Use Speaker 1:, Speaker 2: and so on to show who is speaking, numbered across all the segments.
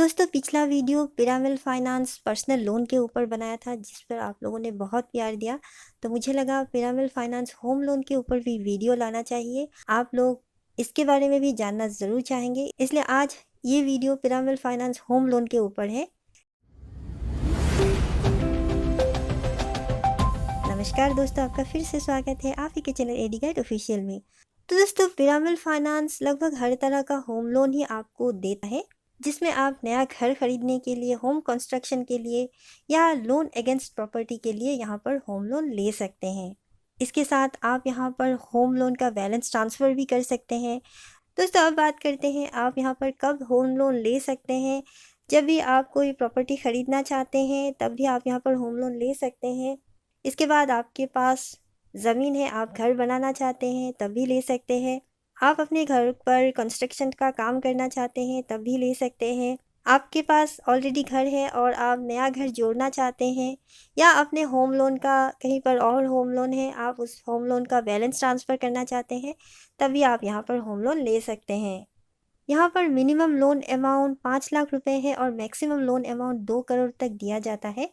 Speaker 1: दोस्तों पिछला video Piramal finance personal loan के ऊपर बनाया था जिस पर आप लोगों ने बहुत प्यार दिया। तो मुझे लगा पिरामिल फाइनेंस होम लोन के ऊपर भी वीडियो लाना चाहिए। आप लोग इसके बारे में भी जानना ज़रूर चाहेंगे, इसलिए आज ये video Piramal finance home loan के ऊपर है। नमस्कार दोस्तों, आपका फिर से स्वागत है आप ही के चैनल एडी गाइड ऑफिशियल में। तो दोस्तों पिरामिल फाइनेंस लगभग हर तरह का होम लोन ही आपको देता है, जिसमें आप नया घर खरीदने के लिए, होम कंस्ट्रक्शन के लिए या लोन अगेंस्ट प्रॉपर्टी के लिए यहाँ पर होम लोन ले सकते हैं। इसके साथ आप यहाँ पर होम लोन का बैलेंस ट्रांसफ़र भी कर सकते हैं। दोस्तों अब बात करते हैं आप यहाँ पर कब होम लोन ले सकते हैं। जब भी आप कोई प्रॉपर्टी ख़रीदना चाहते हैं तब भी आप यहाँ पर होम लोन ले सकते हैं। इसके बाद आपके पास ज़मीन है, आप घर बनाना चाहते हैं तब भी ले सकते हैं। आप अपने घर पर कंस्ट्रक्शन का काम करना चाहते हैं तब भी ले सकते हैं। आपके पास ऑलरेडी घर है और आप नया घर जोड़ना चाहते हैं, या अपने होम लोन का कहीं पर और होम लोन है, आप उस होम लोन का बैलेंस ट्रांसफ़र करना चाहते हैं, तभी आप यहाँ पर होम लोन ले सकते हैं। यहाँ पर मिनिमम लोन अमाउंट 5 लाख रुपए है और मैक्सिमम लोन अमाउंट 2 करोड़ तक दिया जाता है।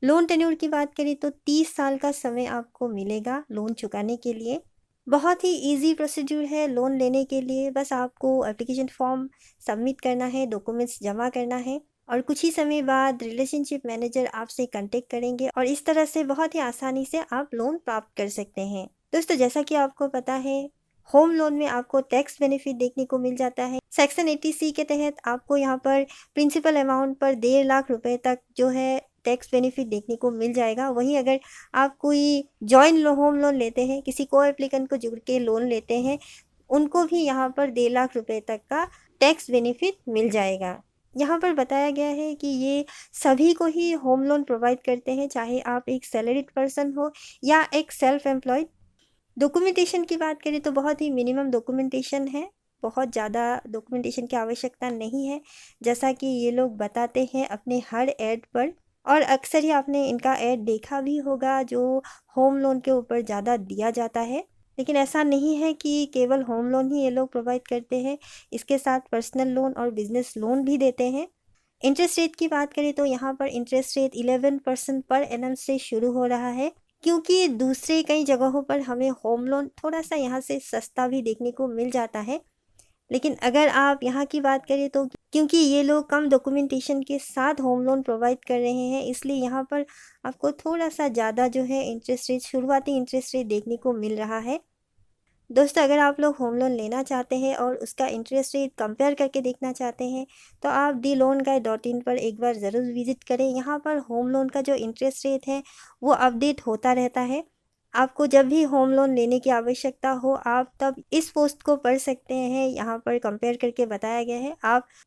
Speaker 1: लोन टेन्योर की बात करें तो 30 साल का समय आपको मिलेगा लोन चुकाने के लिए। बहुत ही इजी प्रोसीड्यूर है लोन लेने के लिए। बस आपको एप्लीकेशन फॉर्म सबमिट करना है, डॉक्यूमेंट्स जमा करना है और कुछ ही समय बाद रिलेशनशिप मैनेजर आपसे कांटेक्ट करेंगे और इस तरह से बहुत ही आसानी से आप लोन प्राप्त कर सकते हैं। दोस्तों जैसा कि आपको पता है, होम लोन में आपको टैक्स बेनिफिट देखने को मिल जाता है। सेक्शन 80C के तहत आपको यहाँ पर प्रिंसिपल अमाउंट पर 1.5 लाख रुपए तक जो है टैक्स बेनिफिट देखने को मिल जाएगा। वहीं अगर आप कोई जॉइंट होम लोन लेते हैं, किसी को एप्लीकेंट को जुड़ के लोन लेते हैं, उनको भी यहाँ पर 1.5 लाख रुपए तक का टैक्स बेनिफिट मिल जाएगा। यहाँ पर बताया गया है कि ये सभी को ही होम लोन प्रोवाइड करते हैं, चाहे आप एक सैलरीड पर्सन हो या एक सेल्फ एम्प्लॉयड। डॉक्यूमेंटेशन की बात करें तो बहुत ही मिनिमम डॉक्यूमेंटेशन है, बहुत ज़्यादा डॉक्यूमेंटेशन की आवश्यकता नहीं है, जैसा कि ये लोग बताते हैं अपने हर ऐड पर। और अक्सर ही आपने इनका ऐड देखा भी होगा जो होम लोन के ऊपर ज़्यादा दिया जाता है। लेकिन ऐसा नहीं है कि केवल होम लोन ही ये लोग प्रोवाइड करते हैं, इसके साथ पर्सनल लोन और बिजनेस लोन भी देते हैं। इंटरेस्ट रेट की बात करें तो यहाँ पर इंटरेस्ट रेट 11% पर एनम से शुरू हो रहा है, क्योंकि दूसरे कई जगहों पर हमें होम लोन थोड़ा सा यहाँ से सस्ता भी देखने को मिल जाता है। लेकिन अगर आप यहाँ की बात करें तो क्योंकि ये लोग कम डॉक्यूमेंटेशन के साथ होम लोन प्रोवाइड कर रहे हैं, इसलिए यहाँ पर आपको थोड़ा सा ज़्यादा जो है इंटरेस्ट रेट, शुरुआती इंटरेस्ट रेट देखने को मिल रहा है। दोस्तों अगर आप लोग होम लोन लेना चाहते हैं और उसका इंटरेस्ट रेट कंपेयर करके देखना चाहते हैं तो आप DLoanGuide.in पर एक बार ज़रूर विज़िट करें। यहाँ पर होम लोन का जो इंटरेस्ट रेट है वो अपडेट होता रहता है। आपको जब भी होम लोन लेने की आवश्यकता हो आप तब इस पोस्ट को पढ़ सकते हैं। यहाँ पर कंपेयर करके बताया गया है,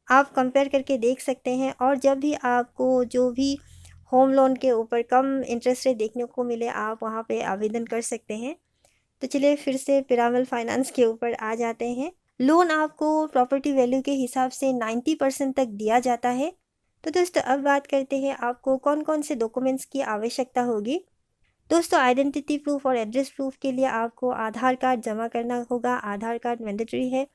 Speaker 1: आप कंपेयर करके देख सकते हैं और जब भी आपको जो भी होम लोन के ऊपर कम इंटरेस्ट रेट देखने को मिले आप वहाँ पे आवेदन कर सकते हैं। तो चलिए फिर से पिरामिल फाइनेंस के ऊपर आ जाते हैं। लोन आपको प्रॉपर्टी वैल्यू के हिसाब से 90% तक दिया जाता है। तो दोस्तों अब बात करते हैं आपको कौन कौन से डॉक्यूमेंट्स की आवश्यकता होगी। दोस्तों आइडेंटिटी प्रूफ और एड्रेस प्रूफ के लिए आपको आधार कार्ड जमा करना होगा, आधार कार्ड मैंडेटरी है।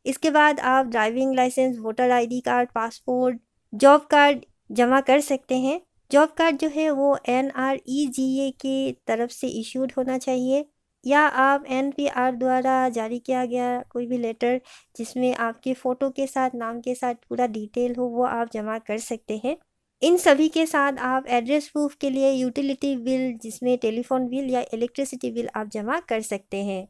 Speaker 1: इसके बाद आप driving licence, voter ID card, passport, job card जमा कर सकते हैं। जॉब कार्ड जो है वो NREGA के तरफ से इशूड होना चाहिए, या आप NPR द्वारा जारी किया गया कोई भी लेटर जिसमें आपके फ़ोटो के साथ, नाम के साथ पूरा डिटेल हो, वो आप जमा कर सकते हैं। इन सभी के साथ आप एड्रेस प्रूफ के लिए यूटिलिटी बिल जिसमें टेलीफोन बिल या इलेक्ट्रिसिटी बिल आप जमा कर सकते हैं।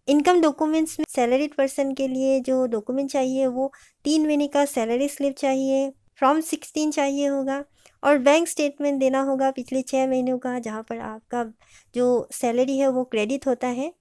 Speaker 1: इनकम डॉक्यूमेंट्स में सैलरीड पर्सन के लिए जो डॉक्यूमेंट चाहिए वो 3 महीने का सैलरी स्लिप चाहिए, फॉर्म 16 चाहिए होगा और बैंक स्टेटमेंट देना होगा पिछले 6 महीनों का, जहाँ पर आपका जो सैलरी है वो क्रेडिट होता है।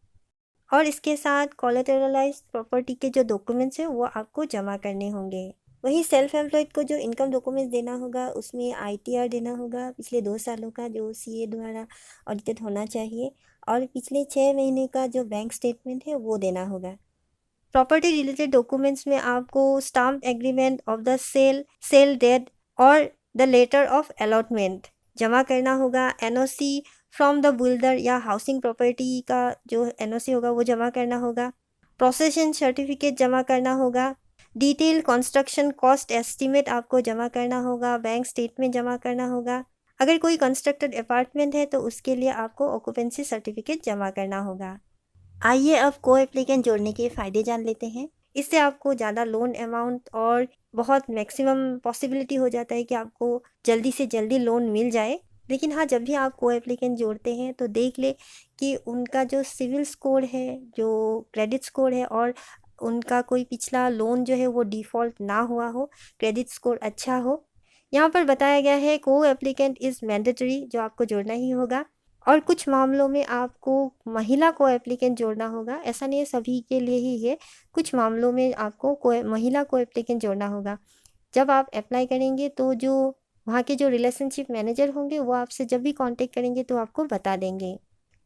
Speaker 1: और इसके साथ कोलैटरलाइज्ड प्रॉपर्टी के जो डॉक्यूमेंट्स हैं वो आपको जमा करने होंगे। वहीं सेल्फ एम्प्लॉयड को जो इनकम डॉक्यूमेंट्स देना होगा उसमें ITR देना होगा पिछले 2 सालों का, जो CA द्वारा ऑडिटेड होना चाहिए, और पिछले 6 महीने का जो बैंक स्टेटमेंट है वो देना होगा। प्रॉपर्टी रिलेटेड डॉक्यूमेंट्स में आपको stamp agreement of the sale deed और द लेटर ऑफ अलॉटमेंट जमा करना होगा। NOC फ्रॉम द बिल्डर या हाउसिंग प्रॉपर्टी का जो NOC होगा वो जमा करना होगा। प्रोसेशन सर्टिफिकेट जमा करना होगा। डिटेल कंस्ट्रक्शन कॉस्ट एस्टीमेट आपको जमा करना होगा, बैंक स्टेटमेंट जमा करना होगा। अगर कोई कंस्ट्रक्टेड अपार्टमेंट है तो उसके लिए आपको ऑक्यूपेंसी सर्टिफिकेट जमा करना होगा। आइए अब को एप्लीकेंट जोड़ने के फ़ायदे जान लेते हैं। इससे आपको ज़्यादा लोन अमाउंट और बहुत मैक्सिमम पॉसिबिलिटी हो जाता है कि आपको जल्दी से जल्दी लोन मिल जाए। लेकिन हाँ, जब भी आप को एप्लीकेंट जोड़ते हैं तो देख ले कि उनका जो सिविल स्कोर है, जो क्रेडिट स्कोर है और उनका कोई पिछला लोन जो है वो डिफ़ॉल्ट ना हुआ हो, क्रेडिट स्कोर अच्छा हो। यहाँ पर बताया गया है को एप्लीकेंट इज़ मैंडेटरी, जो आपको जोड़ना ही होगा। और कुछ मामलों में आपको महिला को एप्लीकेंट जोड़ना होगा, ऐसा नहीं है सभी के लिए ही है, कुछ मामलों में आपको महिला को एप्लीकेंट जोड़ना होगा। जब आप अप्लाई करेंगे तो जो वहाँ के जो रिलेशनशिप मैनेजर होंगे वो आपसे जब भी कांटेक्ट करेंगे तो आपको बता देंगे।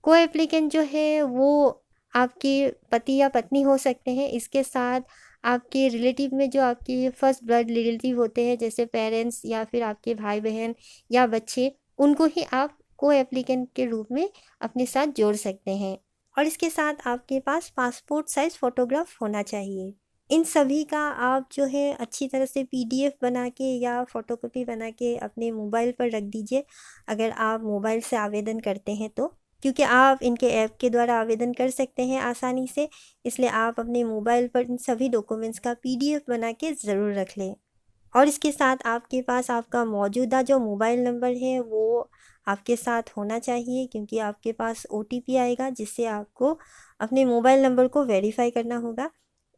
Speaker 1: को एप्लीकेंट जो है वो आपके पति या पत्नी हो सकते हैं, इसके साथ आपके रिलेटिव में जो आपके फर्स्ट ब्लड रिलेटिव होते हैं, जैसे पेरेंट्स या फिर आपके भाई बहन या बच्चे, उनको ही आप को एप्लीकेंट के रूप में अपने साथ जोड़ सकते हैं। और इसके साथ आपके पास पासपोर्ट साइज़ फ़ोटोग्राफ होना चाहिए। इन सभी का आप जो है अच्छी तरह से पीडीएफ बना के या फ़ोटोकॉपी बना के अपने मोबाइल पर रख दीजिए, अगर आप मोबाइल से आवेदन करते हैं तो। क्योंकि आप इनके ऐप के द्वारा आवेदन कर सकते हैं आसानी से, इसलिए आप अपने मोबाइल पर इन सभी डॉक्यूमेंट्स का पीडीएफ बना के ज़रूर रख लें। और इसके साथ आपके पास आपका मौजूदा जो मोबाइल नंबर है वो आपके साथ होना चाहिए, क्योंकि आपके पास ओटीपी आएगा जिससे आपको अपने मोबाइल नंबर को वेरीफाई करना होगा।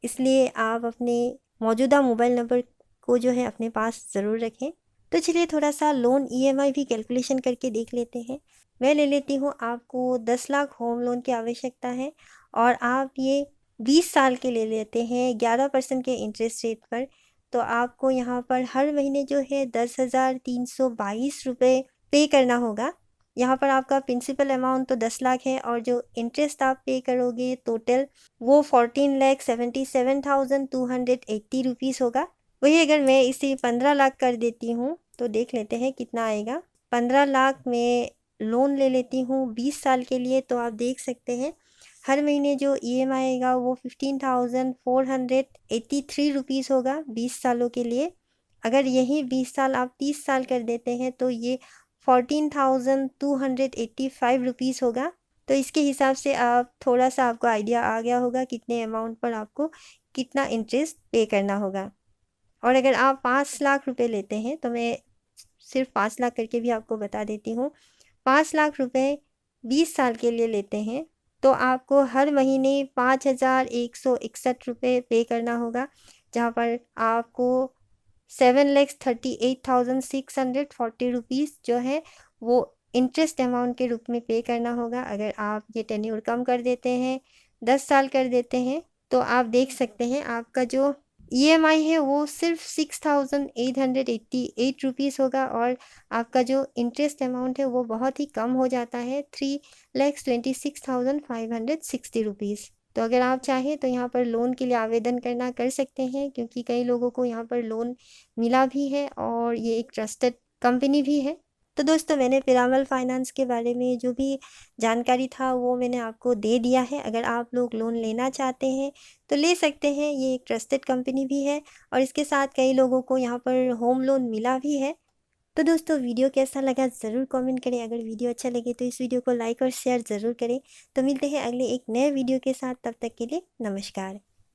Speaker 1: इसलिए आप अपने मौजूदा मोबाइल नंबर को जो है अपने पास ज़रूर रखें। तो चलिए थोड़ा सा लोन ईएमआई भी कैलकुलेशन करके देख लेते हैं। मैं ले लेती हूँ, आपको 10 लाख होम लोन की आवश्यकता है और आप ये 20 साल के ले लेते हैं 11% के इंटरेस्ट रेट पर। तो आपको यहाँ पर हर महीने जो है 10,322 रुपये पे करना होगा। यहाँ पर आपका प्रिंसिपल अमाउंट तो 10 लाख है और जो इंटरेस्ट आप पे करोगे टोटल वो 14,77,280 रुपीज़ होगा। वही अगर मैं इसे 15 लाख कर देती हूँ तो देख लेते हैं कितना आएगा। 15 लाख में लोन ले लेती हूँ 20 साल के लिए, तो आप देख सकते हैं हर महीने जो ईएमआई आएगा वो 15,483 रुपीज़ होगा 20 सालों के लिए। अगर यही 20 साल आप 30 साल कर देते हैं तो ये 14,285 रुपीज़ होगा। तो इसके हिसाब से आप थोड़ा सा आपको आइडिया आ गया होगा कितने अमाउंट पर आपको कितना इंटरेस्ट पे करना होगा। और अगर आप 5 लाख रुपए लेते हैं तो मैं सिर्फ 5 लाख करके भी आपको बता देती हूँ। 5 लाख रुपए 20 साल के लिए लेते हैं तो आपको हर महीने 5,161 रुपये पे करना होगा, जहाँ पर आपको 7,38,640 रुपीज़ जो है वो इंटरेस्ट अमाउंट के रूप में पे करना होगा। अगर आप ये टेन्योर कम कर देते हैं, 10 साल कर देते हैं, तो आप देख सकते हैं आपका जो ईएमआई है वो सिर्फ 6,888 रुपीज़ होगा और आपका जो इंटरेस्ट अमाउंट है वो बहुत ही कम हो जाता है, 3,26,560 रुपीज़। तो अगर आप चाहें तो यहाँ पर लोन के लिए आवेदन करना कर सकते हैं, क्योंकि कई लोगों को यहाँ पर लोन मिला भी है और ये एक ट्रस्टेड कंपनी भी है। तो दोस्तों, मैंने पिरामल फाइनेंस के बारे में जो भी जानकारी था वो मैंने आपको दे दिया है। अगर आप लोग लोन लेना चाहते हैं तो ले सकते हैं, ये एक ट्रस्टेड कंपनी भी है और इसके साथ कई लोगों को यहाँ पर होम लोन मिला भी है। तो दोस्तों, वीडियो कैसा लगा ज़रूर कमेंट करें। अगर वीडियो अच्छा लगे तो इस वीडियो को लाइक और शेयर ज़रूर करें। तो मिलते हैं अगले एक नए वीडियो के साथ, तब तक के लिए नमस्कार।